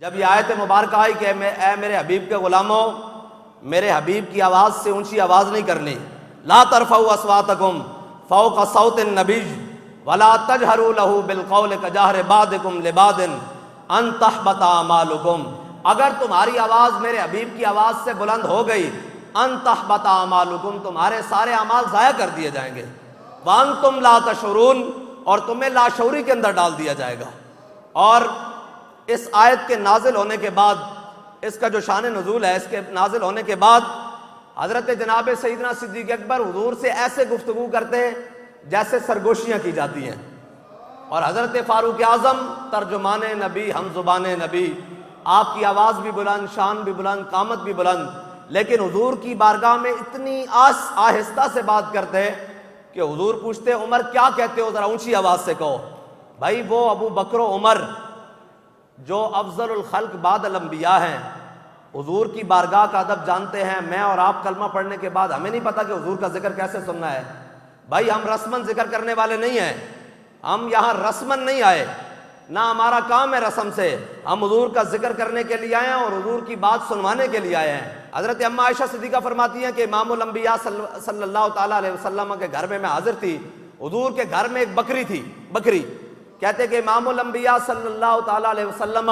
جب یہ آیت مبارکہ آئی کہ اے میرے حبیب کے غلاموں، میرے حبیب کی آواز سے اونچی آواز نہیں کرنی، لا ترفعوا اصواتکم فوق صوت النبی ولا تجہروا لہ بالقول کجہر بعضکم لبعض ان تحبط اعمالکم، اگر تمہاری آواز میرے حبیب کی آواز سے بلند ہو گئی، ان تحبط اعمالکم، تمہارے سارے اعمال ضائع کر دیے جائیں گے، وانتم لا تشعرون، اور تمہیں لاشعوری کے اندر ڈال دیا جائے گا۔ اور اس آیت کے نازل ہونے کے بعد، اس کا جو شان نزول ہے، اس کے نازل ہونے کے بعد حضرت جناب سیدنا صدیق اکبر حضور سے ایسے گفتگو کرتے ہیں جیسے سرگوشیاں کی جاتی ہیں، اور حضرت فاروق اعظم ترجمان نبی، ہم زبان نبی، آپ کی آواز بھی بلند، شان بھی بلند، قامت بھی بلند، لیکن حضور کی بارگاہ میں اتنی آہستہ سے بات کرتے کہ حضور پوچھتے عمر کیا کہتے ہو، ذرا اونچی آواز سے کہو۔ بھائی وہ ابو بکر و عمر جو افضل الخلق بعد الانبیاء ہیں، حضور کی بارگاہ کا ادب جانتے ہیں۔ میں اور آپ کلمہ پڑھنے کے بعد ہمیں نہیں پتا کہ حضور کا ذکر کیسے سننا ہے۔ بھائی ہم رسمن ذکر کرنے والے نہیں ہیں، ہم یہاں رسمن نہیں آئے، نہ ہمارا کام ہے رسم سے، ہم حضور کا ذکر کرنے کے لیے آئے ہیں اور حضور کی بات سنوانے کے لیے آئے ہیں۔ حضرت اماں عائشہ صدیقہ فرماتی ہیں کہ امام الانبیاء صلی اللہ تعالیٰ علیہ وسلم کے گھر میں حاضر تھی، حضور کے گھر میں ایک بکری تھی، بکری کہتے کہ امام الانبیاء صلی اللہ تعالیٰ علیہ وسلم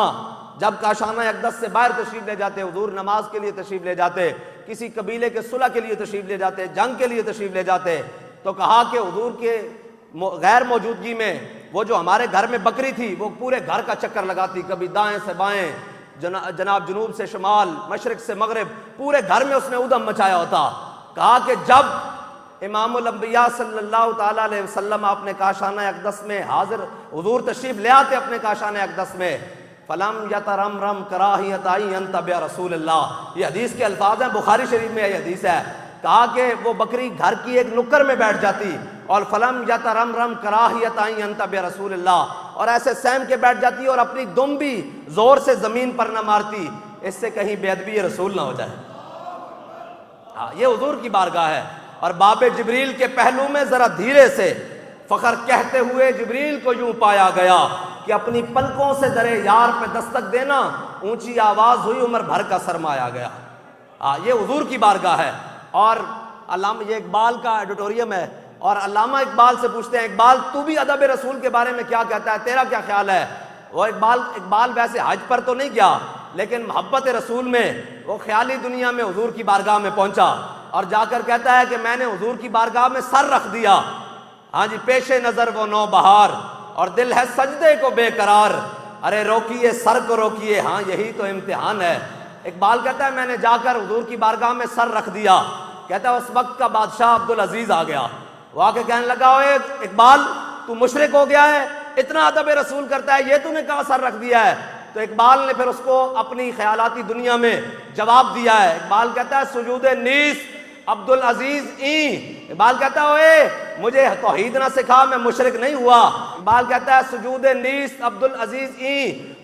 جب کاشانہ اقدس سے باہر تشریف لے جاتے، حضور نماز کے لیے تشریف لے جاتے، کسی قبیلے کے صلح کے لیے تشریف لے جاتے، جنگ کے لیے تشریف لے جاتے، تو کہا کہ حضور کے غیر موجودگی میں وہ جو ہمارے گھر میں بکری تھی وہ پورے گھر کا چکر لگاتی، کبھی دائیں سے بائیں، جناب جنوب سے شمال، مشرق سے مغرب، پورے گھر میں اس نے ادھم مچایا ہوتا۔ کہا کہ جب امام الانبیاء صلی اللہ تعالیٰ علیہ وسلم اپنے کاشانہ اقدس میں حاضر، حضور تشریف لے آتے اپنے کاشانہ اقدس میں، فلم یترمرم کراہیت ان تبع رسول اللہ، یہ حدیث کے الفاظ ہیں، بخاری شریف میں یہ حدیث ہے۔ کہا کہ وہ بکری گھر کی ایک نکر میں بیٹھ جاتی اور فلم یترمرم کراہیت ان تبع رسول اللہ، اور ایسے سہم کے بیٹھ جاتی اور اپنی دم بھی زور سے زمین پر نہ مارتی، اس سے کہیں بے ادبی رسول نہ ہو جائے۔ یہ حضور کی بارگاہ ہے۔ اور باب جبریل کے پہلو میں ذرا دھیرے سے فخر کہتے ہوئے جبریل کو یوں پایا گیا کہ اپنی پلکوں سے درے یار پہ دستک دینا، اونچی آواز ہوئی، عمر بھر کا سرمایا گیا۔ یہ حضور کی بارگاہ ہے۔ اور علامہ، یہ اقبال کا ایڈیٹوریم ہے، اور علامہ اقبال سے پوچھتے ہیں اقبال تو بھی ادب رسول کے بارے میں کیا کہتا ہے، تیرا کیا خیال ہے؟ وہ اقبال ویسے حج پر تو نہیں گیا، لیکن محبت رسول میں وہ خیالی دنیا میں حضور کی بارگاہ میں پہنچا اور جا کر کہتا ہے کہ میں نے حضور کی بارگاہ میں سر رکھ دیا، ہاں جی، پیش نظر وہ نو بہار اور دل ہے سجدے کو بے قرار، ارے روکیے سر کو روکیے، ہاں یہی تو امتحان ہے۔ اقبال کہتا ہے میں نے جا کر حضور کی بارگاہ میں سر رکھ دیا، کہتا ہے اس وقت کا بادشاہ عبدالعزیز آ گیا، وہ آ کے کہنے لگا اوے اقبال تو مشرک ہو گیا ہے، اتنا ادب رسول کرتا ہے، یہ تو نے کہاں سر رکھ دیا ہے؟ تو اقبال نے پھر اس کو اپنی خیالاتی دنیا میں جواب دیا ہے۔ اقبال کہتا ہے سجود نیس عبدالعزیز اقبال کہتا ہے اوے مجھے توحید نہ سکھا، میں مشرک نہیں ہوا۔ اقبال کہتا ہے سجود نیس عبدالعزیز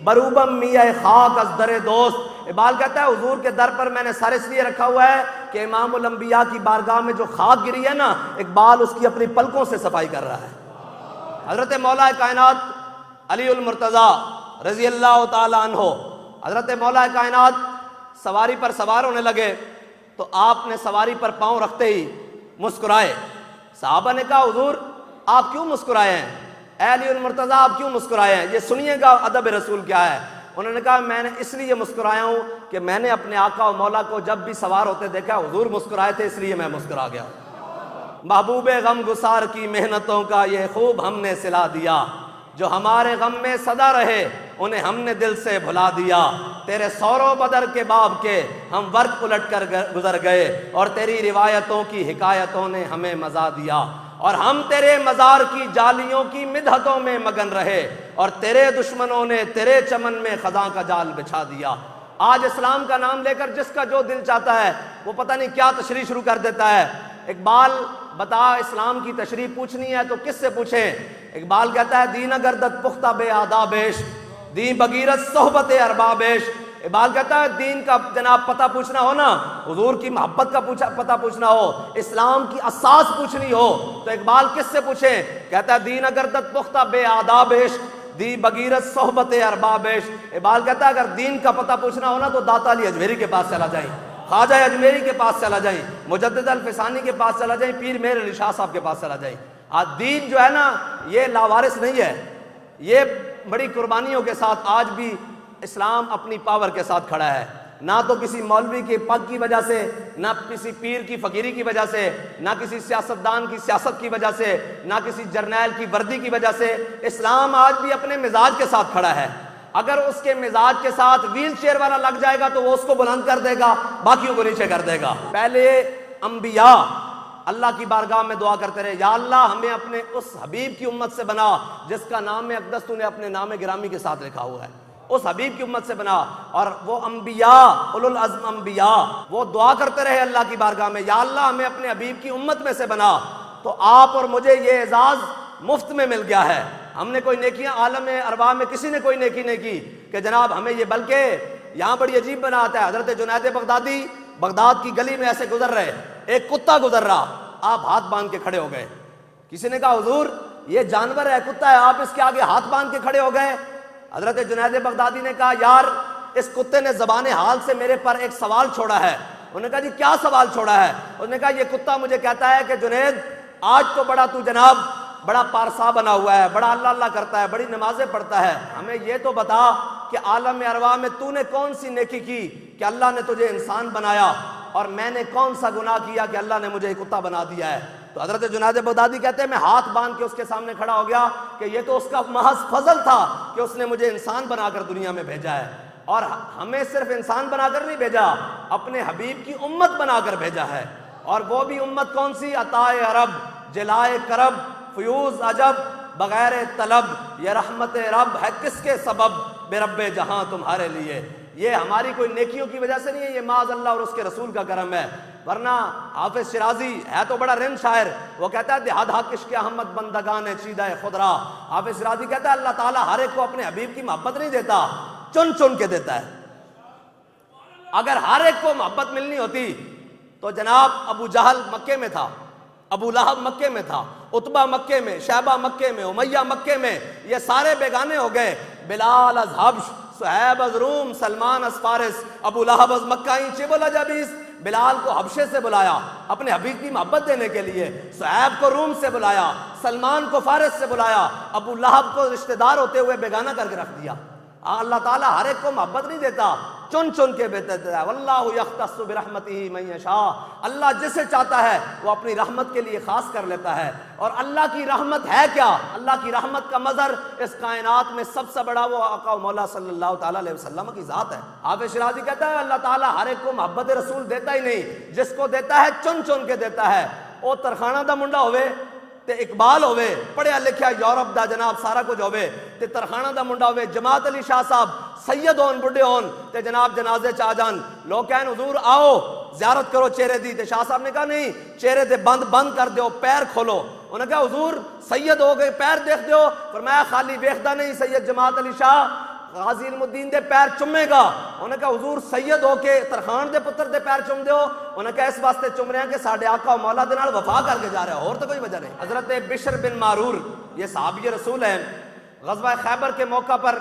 بروبم میاں خاک از در دوست، اقبال کہتا ہے حضور کے در پر میں نے سر اس لیے رکھا ہوا ہے کہ امام الانبیاء کی بارگاہ میں جو خاک گری ہے نا، اقبال اس کی اپنی پلکوں سے صفائی کر رہا ہے۔ حضرت مولا کائنات علی المرتضیٰ رضی اللہ تعالیٰ عنہ، حضرت مولا کائنات سواری پر سوار ہونے لگے تو آپ نے سواری پر پاؤں رکھتے ہی مسکرائے۔ صحابہ نے کہا حضور آپ کیوں مسکرائے ہیں، اے علی المرتضیٰ آپ کیوں مسکرائے ہیں، یہ سنیے گا ادب رسول کیا ہے۔ انہوں نے کہا میں نے اس لیے مسکرایا ہوں کہ میں نے اپنے آقا و مولا کو جب بھی سوار ہوتے دیکھا حضور مسکرائے تھے، اس لیے میں مسکرا گیا۔ محبوب غم گسار کی محنتوں کا یہ خوب ہم نے صلا دیا، جو ہمارے غم میں صدا رہے انہیں ہم نے دل سے بھلا دیا، تیرے سور و بدر کے باب کے ہم ورق الٹ کر گزر گئے، اور تیری روایتوں کی حکایتوں نے ہمیں مزہ دیا، اور ہم تیرے مزار کی جالیوں کی مدحتوں میں مگن رہے، اور تیرے دشمنوں نے تیرے چمن میں خزاں کا جال بچھا دیا۔ آج اسلام کا نام لے کر جس کا جو دل چاہتا ہے وہ پتہ نہیں کیا تشریح شروع کر دیتا ہے۔ اقبال بتا اسلام کی تشریح پوچھنی ہے تو کس سے پوچھیں؟ اقبال کہتا ہے دین اگردت پختہ بے آدابیش، دین بغیرت صحبت اربابیش۔ اقبال کہتا ہے دین کا جناب پتہ پوچھنا ہو نا، حضور کی محبت کا پتہ پوچھنا ہو، اسلام کی اساس پوچھنی ہو تو اقبال کس سے پوچھیں؟ کہتا ہے دین اگردت پختہ بے آدابیش، دی بغیرت صحبت اربابش۔ اقبال کہتا ہے اگر دین کا پتہ پوچھنا ہونا تو داتا علی اجمیری کے پاس چلا جائیں، خواجہ اجمیری کے پاس چلا جائیں، مجدد الفسانی کے پاس چلا جائیں، پیر مہر علی شاہ صاحب کے پاس چلا جائیں۔ آج دین جو ہے نا یہ لاوارث نہیں ہے، یہ بڑی قربانیوں کے ساتھ آج بھی اسلام اپنی پاور کے ساتھ کھڑا ہے، نہ تو کسی مولوی کے پگ کی وجہ سے، نہ کسی پیر کی فقیری کی وجہ سے، نہ کسی سیاستدان کی سیاست کی وجہ سے، نہ کسی جرنیل کی وردی کی وجہ سے۔ اسلام آج بھی اپنے مزاج کے ساتھ کھڑا ہے، اگر اس کے مزاج کے ساتھ ویل چیئر والا لگ جائے گا تو وہ اس کو بلند کر دے گا، باقیوں کو نیچے کر دے گا۔ پہلے انبیاء اللہ کی بارگاہ میں دعا کرتے رہے، یا اللہ ہمیں اپنے اس حبیب کی امت سے بنا جس کا نام اقدس تو نے اپنے نام گرامی کے ساتھ لکھا ہوا ہے، اس حبیب کی امت سے بنا۔ اور وہ انبیاء، اولو العزم انبیاء، وہ دعا کرتے رہے اللہ کی بارگاہ میں، یا اللہ ہمیں اپنے حبیب کی امت میں سے بنا۔ تو آپ اور مجھے یہ اعزاز مفت میں مل گیا ہے، ہم نے کوئی نیکیاں عالم ارواح میں کسی نے کوئی نیکی نہیں کی کہ جناب ہمیں یہ، بلکہ یہاں بڑی عجیب بناتا ہے، حضرت جنید بغدادی بغداد کی گلی میں ایسے گزر رہے، ایک کتا گزر رہا، آپ ہاتھ باندھ کے کھڑے ہو گئے۔ کسی نے کہا حضور یہ جانور ہے، کتا ہے، آپ اس کے آگے ہاتھ باندھ کے کھڑے ہو گئے۔ حضرت جنید بغدادی نے کہا یار اس کتے نے زبان حال سے میرے پر ایک سوال چھوڑا ہے۔ انہوں نے کہا جی کیا سوال چھوڑا ہے؟ انہوں نے کہا یہ کتا مجھے کہتا ہے کہ جنید آج تو بڑا تو جناب بڑا پارسا بنا ہوا ہے، بڑا اللہ اللہ کرتا ہے، بڑی نمازیں پڑھتا ہے، ہمیں یہ تو بتا کہ عالم ارواح میں تو نے کون سی نیکی کی کہ اللہ نے تجھے انسان بنایا، اور میں نے کون سا گناہ کیا کہ اللہ نے مجھے کتا بنا دیا ہے؟ تو حضرت جنید بغدادی کہتے ہیں میں ہاتھ باندھ کے اس کے سامنے کھڑا ہو گیا کہ یہ تو اس کا محض فضل تھا کہ اس نے مجھے انسان بنا کر دنیا میں بھیجا ہے، اور ہمیں صرف انسان بنا کر نہیں بھیجا، اپنے حبیب کی امت بنا کر بھیجا ہے۔ اور وہ بھی امت کون سی؟ عطائے عرب، جلائے کرب، فیوز عجب، بغیر طلب، یہ رحمت رب ہے کس کے سبب، بے رب جہاں تمہارے لیے۔ یہ ہماری کوئی نیکیوں کی وجہ سے نہیں ہے، یہ معاذ اللہ اور اس کے رسول کا کرم ہے۔ ورنہ حافظ شرازی ہے تو بڑا رند شاعر، وہ کہتا ہے دہاد حق عشق احمد بندگان چیدہ خدرا۔ حافظ شرازی کہتا ہے اللہ تعالیٰ ہر ایک کو اپنے حبیب کی محبت نہیں دیتا، چن چن کے دیتا ہے۔ اگر ہر ایک کو محبت ملنی ہوتی تو جناب ابو جہل مکے میں تھا، ابو لہب مکے میں تھا، عتبہ مکے میں، شیبہ مکے میں، امیہ مکے میں، یہ سارے بیگانے ہو گئے۔ بلال از حبش، صہیب از روم، سلمان از فارس، ابو لہب از مکہ چبل اجابیس۔ بلال کو حبشے سے بلایا اپنے حبیب کی محبت دینے کے لیے، صہیب کو روم سے بلایا، سلمان کو فارس سے بلایا، ابو لہب کو رشتہ دار ہوتے ہوئے بیگانہ کر کے رکھ دیا۔ اللہ تعالیٰ ہر ایک کو محبت نہیں دیتا، چن چن کے دیتا ہے۔ واللہ یختص برحمتہ من یشاء، اللہ جسے چاہتا ہے وہ اپنی رحمت کے لیے خاص کر لیتا ہے۔ اور اللہ کی رحمت ہے کیا؟ اللہ کی رحمت کا مظہر اس کائنات میں سب سے بڑا وہ آقا و مولا صلی اللہ تعالیٰ علیہ وسلم کی ذات ہے۔ حافظ شرازی کہتا ہے اللہ تعالیٰ ہر ایک کو محبت رسول دیتا ہی نہیں، جس کو دیتا ہے چن چن کے دیتا ہے۔ وہ ترخانہ دا منڈا ہوئے تے اقبال ہوئے، پڑھیا لکھیا یورپ دا جناب سارا کچھ ہوئے، تے ترخانہ دا منڈا ہوئے، جماعت علی شاہ صاحب سید ہون بڑھے ہون تے جناب جنازے چاہ جان، لوگ کہیں حضور آؤ زیارت کرو چہرے دی، تے شاہ صاحب نے کہا نہیں چہرے دے بند کر دیو، پیر کھولو۔ انہوں نے کہا حضور سید ہو گئے پیر دیکھ دیو، فرمایا خالی ویکھدا نہیں سید جماعت علی شاہ غازی علم الدین دے پیر چمے گا۔ انہوں نے کہا حضور سید ہو کے ترخان دے پتر دے پیر چم دیو۔ انہوں نے کہا اس واسطے چم رہے ہیں کہ ساڈے آقا و مولا دے نال وفا کر کے جا رہے ہیں، اور تو کوئی وجہ نہیں۔ حضرت بشر بن معرور یہ صحابی رسول ہیں، غزوہ خیبر کے موقع پر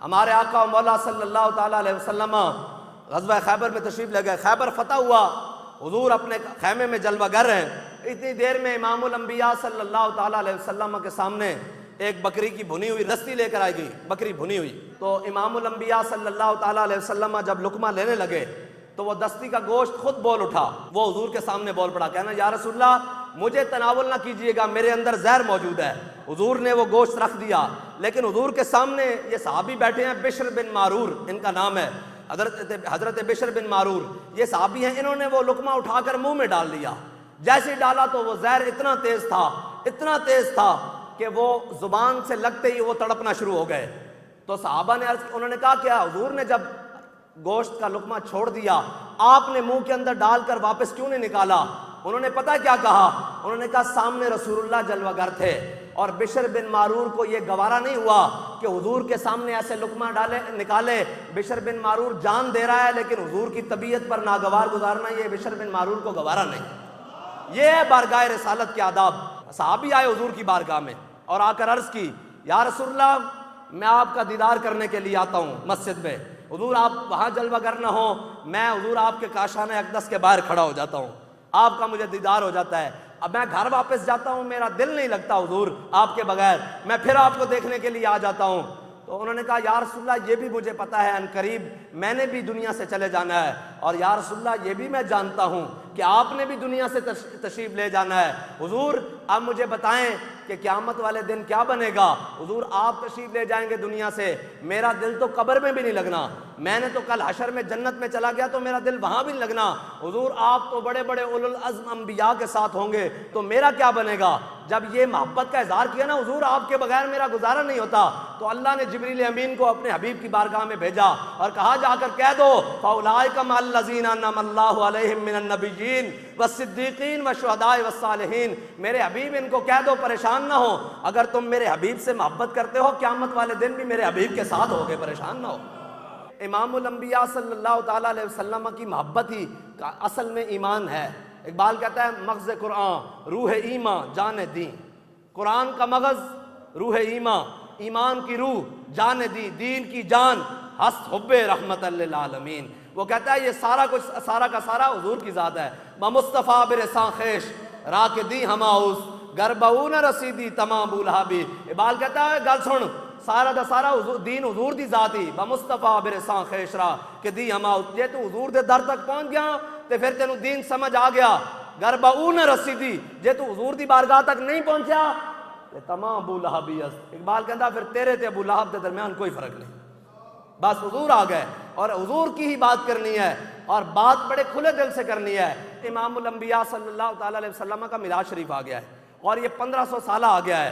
ہمارے آقا و مولا صلی اللہ تعالیٰ علیہ وسلم غزوہ خیبر میں تشریف لے گئے، خیبر فتح ہوا، حضور اپنے خیمے میں جلوہ گر ہیں۔ اتنی دیر میں امام الانبیاء صلی اللہ تعالیٰ علیہ وسلم کے سامنے ایک بکری کی بھنی ہوئی رستی لے کر آئی گئی، بکری بھنی ہوئی۔ تو امام الانبیاء صلی اللہ تعالیٰ علیہ وسلم جب لقمہ لینے لگے تو وہ دستی کا گوشت خود بول اٹھا، وہ حضور کے سامنے بول پڑا، کہنا یا رسول اللہ مجھے تناول نہ کیجئے گا، میرے اندر زہر موجود ہے۔ حضور نے وہ گوشت رکھ دیا، لیکن حضور کے سامنے یہ صحابی بیٹھے ہیں، بشر بن معرور ان کا نام ہے، حضرت بشر بن معرور یہ صحابی ہیں، انہوں نے وہ لقمہ اٹھا کر منہ میں ڈال لیا۔ جیسے ہی ڈالا تو وہ زہر اتنا تیز تھا کہ وہ زبان سے لگتے ہی وہ تڑپنا شروع ہو گئے۔ تو صحابہ نے انہوں نے کہا کیا حضور نے جب گوشت کا لقمہ چھوڑ دیا آپ نے منہ کے اندر ڈال کر واپس کیوں نہیں نکالا؟ انہوں نے پتہ کیا کہا؟ انہوں نے کہا سامنے رسول اللہ جلوہ گر تھے، اور بشر بن معرور کو یہ گوارا نہیں ہوا کہ حضور کے سامنے ایسے لقمہ نکالے۔ بشر بن معرور جان دے رہا ہے لیکن حضور کی طبیعت پر ناگوار گزارنا یہ بشر بن معرور کو گوارا نہیں۔ یہ ہے بارگاہ رسالت کے آداب۔ صحابی آئے حضور کی بارگاہ میں اور آ کر عرض کی یا رسول اللہ میں آپ کا دیدار کرنے کے لیے آتا ہوں مسجد میں، حضور آپ وہاں جلوہ گر نہ ہو، میں حضور آپ کے کاشانہ اقدس کے باہر کھڑا ہو جاتا ہوں، آپ کا مجھے دیدار ہو جاتا ہے، اب میں گھر واپس جاتا ہوں، میرا دل نہیں لگتا حضور آپ کے بغیر، میں پھر آپ کو دیکھنے کے لیے آ جاتا ہوں۔ تو انہوں نے کہا یا رسول اللہ یہ بھی مجھے پتہ ہے ان قریب میں نے بھی دنیا سے چلے جانا ہے، اور یا رسول اللہ یہ بھی میں جانتا ہوں کہ آپ نے بھی دنیا سے تشریف لے جانا ہے، حضور آپ مجھے بتائیں کہ قیامت والے دن کیا بنے گا؟ حضور آپ تشریف لے جائیں گے دنیا سے، میرا دل تو قبر میں بھی نہیں لگنا، میں نے تو کل حشر میں جنت میں چلا گیا تو میرا دل وہاں بھی نہیں لگنا، حضور آپ تو بڑے بڑے اولو العزم انبیاء کے ساتھ ہوں گے تو میرا کیا بنے گا؟ جب یہ محبت کا اظہار کیا نا حضور آپ کے بغیر میرا گزارا نہیں ہوتا، تو اللہ نے جبریل امین کو اپنے حبیب کی بارگاہ میں بھیجا اور کہا جا کر کہہ دو فَأُولَٰئِكَ مَعَ الَّذِينَ أَنْعَمَ اللَّهُ عَلَيْهِم مِّنَ النَّبِيِّينَ وَالصِّدِّيقِينَ وَالشُّهَدَاءِ وَالصَّالِحِينَ، میرے حبیب ان کو کہہ دو پریشان نہ ہو، اگر تم میرے حبیب سے محبت کرتے ہو قیامت والے دن بھی میرے حبیب کے ساتھ ہوگے، پریشان نہ ہو۔ امام الانبیاء صلی اللہ تعالیٰ علیہ وسلم کی محبت ہی اصل میں ایمان ہے۔ اقبال کہتا ہے مغز قرآن روح ایمان جان دین، قرآن کا مغز روح ایمان، ایمان کی روح جان دی، دین کی جان ہست حب رحمت للعالمین۔ وہ کہتا ہے یہ سارا کچھ سارا کا سارا حضور کی ذات ہے۔ بمصطفیٰ برساں خیش راک دی ہماؤس گربعون رسیدی تمام بولہابی۔ اقبال کہتا ہے گل سن، سارا دا سارا دین حضور دی ذات ہی، بمصطفیٰ برساں خیش را کہ دی ہماؤس، جے تو حضور دے در تک پہنچ گیا تے پھر تینوں دین سمجھ آ گیا، گربعون رسیدی، جے تو حضور دی بارگاہ تک نہیں پہنچیا تے تمام ابو لہبی است۔ اقبال کہتا پھر تیرے تے ابو لہب دے درمیان کوئی فرق نہیں، بس حضور آ گئے اور حضور کی ہی بات کرنی ہے اور بات بڑے کھلے دل سے کرنی ہے۔ امام الانبیاء صلی اللہ تعالیٰ علیہ وسلم کا میلاد شریف آ گیا ہے اور یہ 1500 سالہ آ گیا ہے،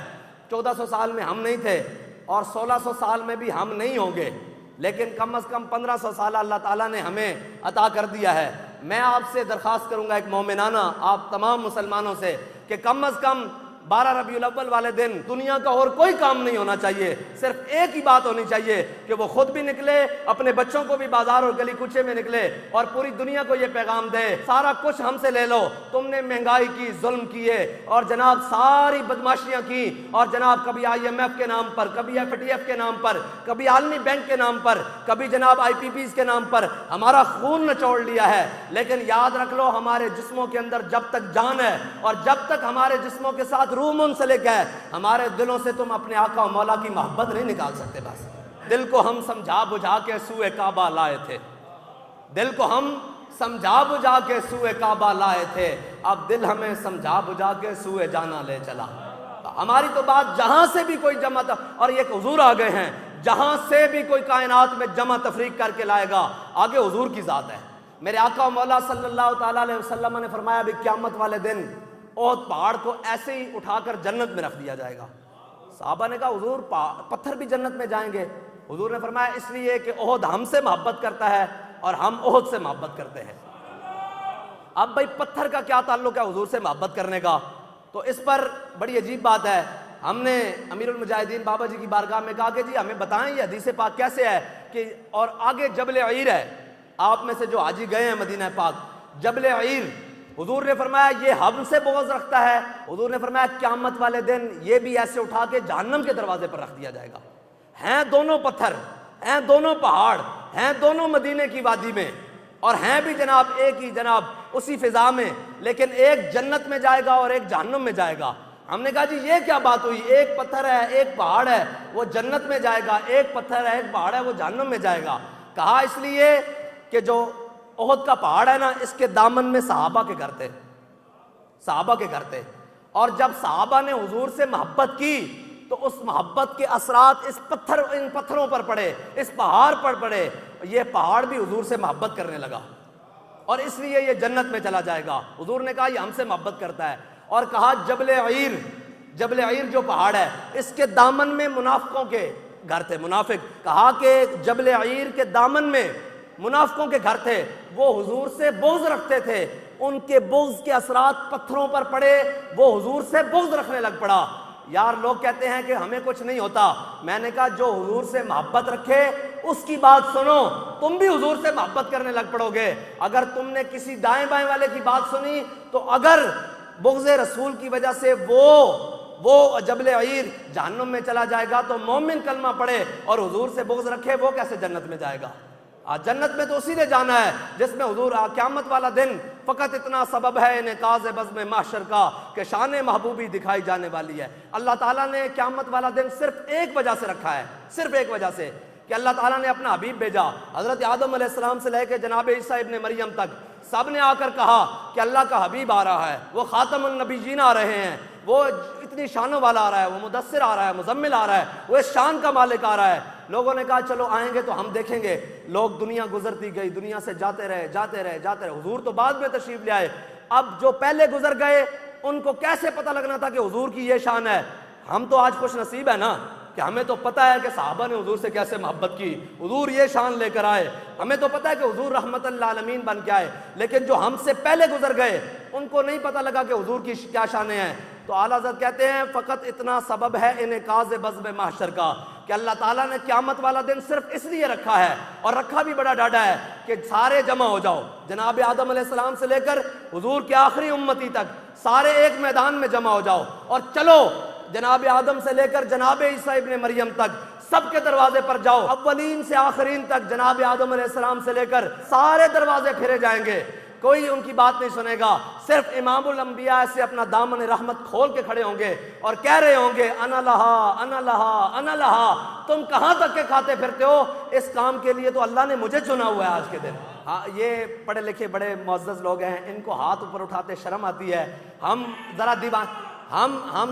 1400 سال میں ہم نہیں تھے اور 1600 سال میں بھی ہم نہیں ہوں گے، لیکن کم از کم 1500 سالہ اللہ تعالیٰ نے ہمیں عطا کر دیا ہے۔ میں آپ سے درخواست کروں گا ایک مومنانہ آپ تمام مسلمانوں سے کہ کم از کم 12 ربیع الاول والے دن دنیا کا اور کوئی کام نہیں ہونا چاہیے، صرف ایک ہی بات ہونی چاہیے کہ وہ خود بھی نکلے، اپنے بچوں کو بھی بازار اور گلی کوچے میں نکلے اور پوری دنیا کو یہ پیغام دے سارا کچھ ہم سے لے لو، تم نے مہنگائی کی، ظلم کیے اور جناب ساری بدماشیاں کی، اور جناب کبھی IMF کے نام پر، کبھی FATF کے نام پر، کبھی عالمی بینک کے نام پر، کبھی جناب IPPs کے نام پر ہمارا خون نچوڑ لیا ہے، لیکن یاد رکھ لو ہمارے جسموں کے اندر جب تک جان ہے اور جب تک ہمارے جسموں کے ساتھ روح منسلک ہے، ہمارے دلوں سے تم اپنے آقا و مولا کی محبت نہیں نکال سکتے۔ بس دل کو ہم سمجھا بجھا کے سوئے کعبہ لائے تھے، دل کو ہم سمجھا بجھا کے سوئے کعبہ لائے تھے، اب دل ہمیں سمجھا بجھا کے سوئے جانا لے چلا۔ ہماری تو بات جہاں سے بھی کوئی جمع، اور یہ کہ حضور آ گئے ہیں، جہاں سے بھی کوئی کائنات میں جمع تفریق کر کے لائے گا آگے حضور کی ذات ہے۔ میرے آقا و مولا صلی اللہ تعالیٰ علیہ وسلم نے فرمایا بھی قیامت والے دن احد پہاڑ کو ایسے ہی اٹھا کر جنت میں رکھ دیا جائے گا۔ صحابہ نے کہا حضور پتھر بھی جنت میں جائیں گے؟ حضور نے فرمایا اس لیے کہ احد ہم سے محبت کرتا ہے اور ہم احد سے محبت کرتے ہیں۔ اب بھائی پتھر کا کیا تعلق ہے حضور سے محبت کرنے کا؟ تو اس پر بڑی عجیب بات ہے، ہم نے امیر المجاہدین بابا جی کی بارگاہ میں کہا کہ جی ہمیں بتائیں یہ حدیث پاک کیسے ہے کہ، اور آگے جبل عیر ہے، آپ میں سے جو حاجی گئے ہیں مدینہ پاک، جبل عیر، حضور نے فرمایا یہ ہم سے بغض رکھتا ہے، حضور نے فرمایا قیامت والے دن یہ بھی ایسے اٹھا کے جہنم کے دروازے پر رکھ دیا جائے گا۔ ہیں دونوں پتھر، ہیں دونوں پہاڑ، ہیں دونوں مدینے کی وادی میں، اور ہیں بھی جناب ایک ہی جناب اسی فضا میں، لیکن ایک جنت میں جائے گا اور ایک جہنم میں جائے گا۔ ہم نے کہا جی یہ کیا بات ہوئی، ایک پتھر ہے ایک پہاڑ ہے وہ جنت میں جائے گا، ایک پتھر ہے ایک پہاڑ ہے وہ جہنم میں جائے گا؟ کہا اس لیے کہ جو احد کا پہاڑ ہے نا اس کے دامن میں صحابہ کے گھر تھے، صحابہ کے گھر تھے، اور جب صحابہ نے حضور سے محبت کی تو اس محبت کے اثرات ان پتھروں پر پڑے، اس پہاڑ پر پڑے، یہ پہاڑ بھی حضور سے محبت کرنے لگا اور اس لیے یہ جنت میں چلا جائے گا۔ حضور نے کہا یہ ہم سے محبت کرتا ہے، اور کہا جبل عیر، جبل عیر جو پہاڑ ہے اس کے دامن میں منافقوں کے گھر تھے، منافق، کہا کہ جبل عیر کے دامن میں منافقوں کے گھر تھے، وہ حضور سے بغض رکھتے تھے، ان کے بغض کے اثرات پتھروں پر پڑے، وہ حضور سے بغض رکھنے لگ پڑا۔ یار لوگ کہتے ہیں کہ ہمیں کچھ نہیں ہوتا، میں نے کہا جو حضور سے محبت رکھے اس کی بات سنو، تم بھی حضور سے محبت کرنے لگ پڑو گے۔ اگر تم نے کسی دائیں بائیں والے کی بات سنی تو اگر بغض رسول کی وجہ سے وہ وہ جبل عیر جہنم میں چلا جائے گا تو مومن کلمہ پڑھے اور حضور سے بغض رکھے وہ کیسے جنت میں جائے گا؟ جنت میں تو اسی نے جانا ہے جس میں حضور قیامت والا دن فقط اتنا سبب ہے انعکاس بزم محشر کا کہ شان محبوبی دکھائی جانے والی ہے۔ اللہ تعالیٰ نے قیامت والا دن صرف ایک وجہ سے رکھا ہے، صرف ایک وجہ سے، کہ اللہ تعالیٰ نے اپنا حبیب بھیجا۔ حضرت آدم علیہ السلام سے لے کے جناب عیسیٰ ابن مریم تک سب نے آ کر کہا کہ اللہ کا حبیب آ رہا ہے، وہ خاتم النبیین آ رہے ہیں، وہ اتنی شانوں والا آ رہا ہے، وہ مدثر آ رہا ہے، مزمل آ رہا ہے، وہ اس شان کا مالک آ رہا ہے۔ لوگوں نے کہا چلو آئیں گے تو ہم دیکھیں گے۔ لوگ دنیا گزرتی گئی، دنیا سے جاتے رہے جاتے رہے جاتے رہے، حضور تو بعد میں تشریف لے آئے۔ اب جو پہلے گزر گئے ان کو کیسے پتہ لگنا تھا کہ حضور کی یہ شان ہے؟ ہم تو آج خوش نصیب ہے نا کہ ہمیں تو پتہ ہے کہ صحابہ نے حضور سے کیسے محبت کی، حضور یہ شان لے کر آئے، ہمیں تو پتہ ہے کہ حضور رحمت للعالمین بن کے آئے، لیکن جو ہم سے پہلے گزر گئے ان کو نہیں پتہ لگا کہ حضور کی کیا شانیں ہیں۔ تو اعلیٰ حضرت کہتے ہیں فقط اتنا سبب ہے انعکاس بزم محشر کا کہ اللہ تعالیٰ نے قیامت والا دن صرف اس لیے رکھا ہے، اور رکھا بھی بڑا ڈاڈا ہے، کہ سارے جمع ہو جاؤ، جناب آدم علیہ السلام سے لے کر حضور کے آخری امتی تک سارے ایک میدان میں جمع ہو جاؤ، اور چلو جناب آدم سے لے کر جناب عیسیٰ ابن مریم تک سب کے دروازے پر جاؤ، اولین سے آخرین تک جناب آدم علیہ السلام سے لے کر سارے دروازے پھرے جائیں گے، کوئی ان کی بات نہیں سنے گا، صرف امام الانبیاء سے اپنا دامن رحمت کھول کے کھڑے ہوں گے اور کہہ رہے ہوں گے انا لہا انا لہا انا لہا، تم کہاں تک کے کھاتے پھرتے ہو، اس کام کے لیے تو اللہ نے مجھے چنا ہوا ہے آج کے دن۔ یہ پڑھے لکھے بڑے معزز لوگ ہیں، ان کو ہاتھ اوپر اٹھاتے شرم آتی ہے، ہم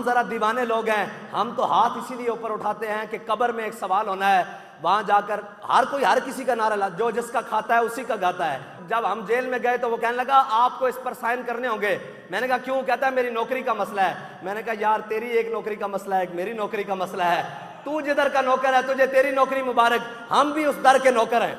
ذرا دیوانے لوگ ہیں، ہم تو ہاتھ اسی لیے اوپر اٹھاتے ہیں کہ قبر میں ایک سوال ہونا ہے، وہاں جا کر ہر کسی کا نعرہ جو جس کا کھاتا ہے اسی کا گاتا ہے۔ جب ہم جیل میں گئے تو وہ کہنے لگا آپ کو اس پر سائن کرنے ہوں گے، میں نے کہا کیوں؟ کہتا ہے میری نوکری کا مسئلہ ہے۔ میں نے کہا یار تیری ایک نوکری کا مسئلہ ہے، ایک میری نوکری کا مسئلہ ہے، تو جدھر کا نوکر ہے تجھے تیری نوکری مبارک، ہم بھی اس در کے نوکر ہیں،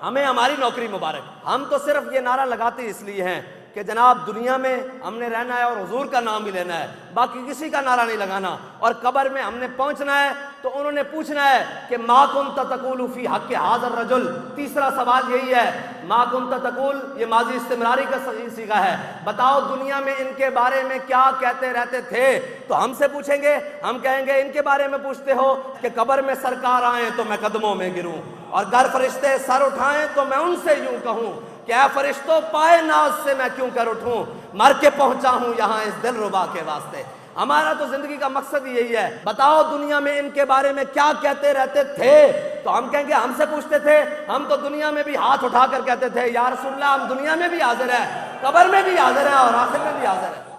ہمیں ہماری نوکری مبارک۔ ہم تو صرف یہ نعرہ لگاتے اس لیے ہیں کہ جناب دنیا میں ہم نے رہنا ہے اور حضور کا نام ہی لینا ہے، باقی کسی کا نعرہ نہیں لگانا، اور قبر میں ہم نے پہنچنا ہے تو انہوں نے پوچھنا ہے کہ ما کنت تقول فی حق ھذا الرجل، تیسرا سوال یہی ہے، ما کنت تقول، یہ ماضی استمراری کا صیغہ ہے، بتاؤ دنیا میں ان کے بارے میں کیا کہتے رہتے تھے؟ تو ہم سے پوچھیں گے، ہم کہیں گے ان کے بارے میں پوچھتے ہو کہ قبر میں سرکار آئیں تو میں قدموں میں گروں، اور گر فرشتے سر اٹھائیں تو میں ان سے یوں کہوں کہ اے فرشتوں پائے ناز سے میں کیوں کر اٹھوں، مر کے پہنچا ہوں یہاں اس دل ربا کے واسطے۔ ہمارا تو زندگی کا مقصد ہی یہی ہے، بتاؤ دنیا میں ان کے بارے میں کیا کہتے رہتے تھے؟ تو ہم کہیں گے ہم سے پوچھتے تھے، ہم تو دنیا میں بھی ہاتھ اٹھا کر کہتے تھے یا رسول اللہ ہم دنیا میں بھی حاضر ہیں، قبر میں بھی حاضر ہیں اور آخر میں بھی حاضر ہیں۔